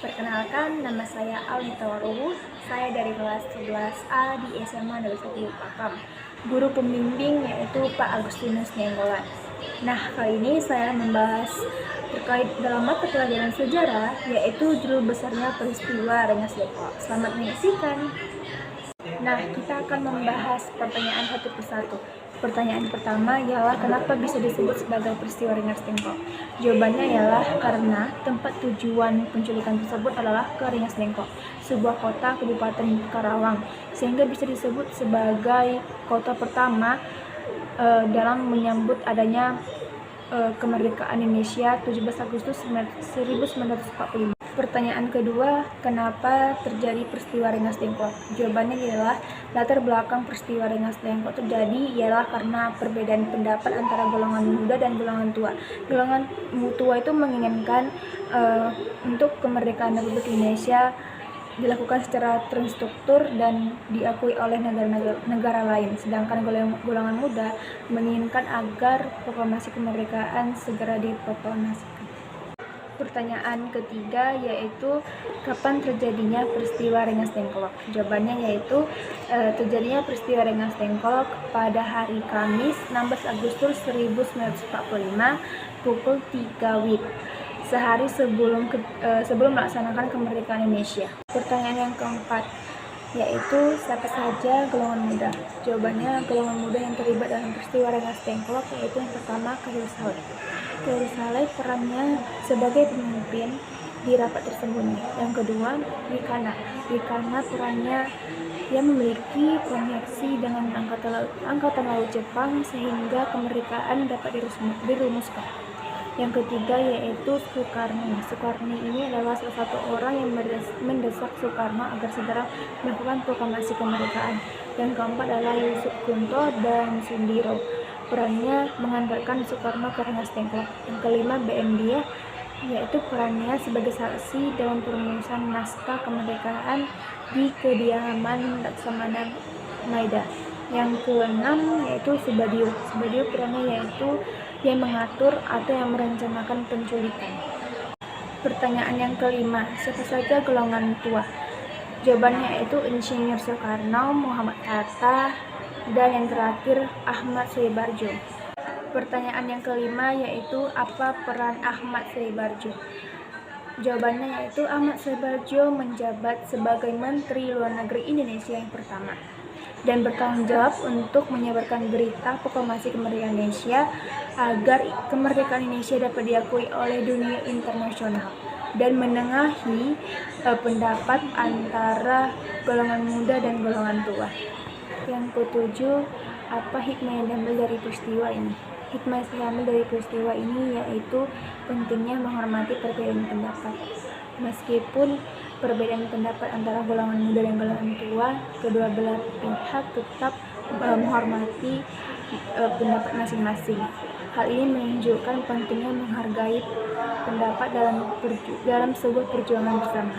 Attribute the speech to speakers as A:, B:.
A: Perkenalkan, nama saya Alnita Warowu. Saya dari kelas 11A di SMA Negeri 1 Pakam. Guru pembimbing yaitu Pak Agustinus Nenggolan. Nah, kali ini saya membahas terkait dalam mata pelajaran sejarah, yaitu judul besarnya peristiwa Rengas Dengklok. Selamat menyaksikan. Nah, kita akan membahas pertanyaan satu persatu. Pertanyaan pertama ialah kenapa bisa disebut sebagai peristiwa Rengas Dengklok? Jawabannya ialah karena tempat tujuan penculikan tersebut adalah ke Rengas Dengklok, sebuah kota Kabupaten Karawang, sehingga bisa disebut sebagai kota pertama dalam menyambut adanya kemerdekaan Indonesia 17 Agustus 1945. Pertanyaan kedua, kenapa terjadi peristiwa Rengas Dengklok? Jawabannya ialah latar belakang peristiwa Rengas Dengklok terjadi ialah karena perbedaan pendapat antara golongan muda dan golongan tua. Golongan tua itu menginginkan untuk kemerdekaan Republik Indonesia dilakukan secara terstruktur dan diakui oleh negara lain, sedangkan golongan muda menginginkan agar proklamasi kemerdekaan segera diproklamasikan. Pertanyaan ketiga yaitu kapan terjadinya peristiwa Rengas Dengklok? Jawabannya yaitu terjadinya peristiwa Rengas Dengklok pada hari Kamis 16 Agustus 1945 pukul 3 WIB, sehari sebelum melaksanakan kemerdekaan Indonesia. Pertanyaan yang keempat yaitu siapa saja golongan muda? Jawabannya golongan muda yang terlibat dalam peristiwa Rengas Dengklok yaitu yang pertama Khairul Saleh. Khairul Saleh perannya sebagai pemimpin di rapat tersembunyi. Yang kedua, Wikana perannya yang memiliki koneksi dengan angkatan laut Jepang sehingga kemerdekaan dapat dirumuskan. Yang ketiga yaitu Soekarni. Soekarni ini adalah salah satu orang yang mendesak Soekarno agar segera melakukan proklamasi kemerdekaan. Yang keempat adalah Yusuf Kunto dan Sundiro. Perannya mengantarkan Soekarno ke Rengas Dengklok. Yang kelima BM Dia, yaitu perannya sebagai saksi dalam perumusan naskah kemerdekaan di kediaman Laksamana Maida. Yang keenam yaitu Subadio. Subadio perannya yaitu yang mengatur atau yang merencanakan penculikan. Pertanyaan yang kelima, siapa saja golongan tua? Jawabannya yaitu Insinyur Soekarno, Muhammad Hatta, dan yang terakhir Ahmad Saibarjo. Pertanyaan yang kelima yaitu apa peran Ahmad Saibarjo? Jawabannya yaitu Ahmad Saibarjo menjabat sebagai Menteri Luar Negeri Indonesia yang pertama dan bertanggung jawab untuk menyebarkan berita proklamasi kemerdekaan Indonesia agar kemerdekaan Indonesia dapat diakui oleh dunia internasional dan menengahi pendapat antara golongan muda dan golongan tua. Yang ketujuh, apa hikmah yang diambil dari peristiwa ini? Hikmah yang diambil dari peristiwa ini yaitu pentingnya menghormati perbedaan pendapat. Meskipun perbedaan pendapat antara golongan muda dan golongan tua, kedua belah pihak tetap menghormati pendapat masing-masing. Hal ini menunjukkan pentingnya menghargai pendapat dalam sebuah perjuangan bersama.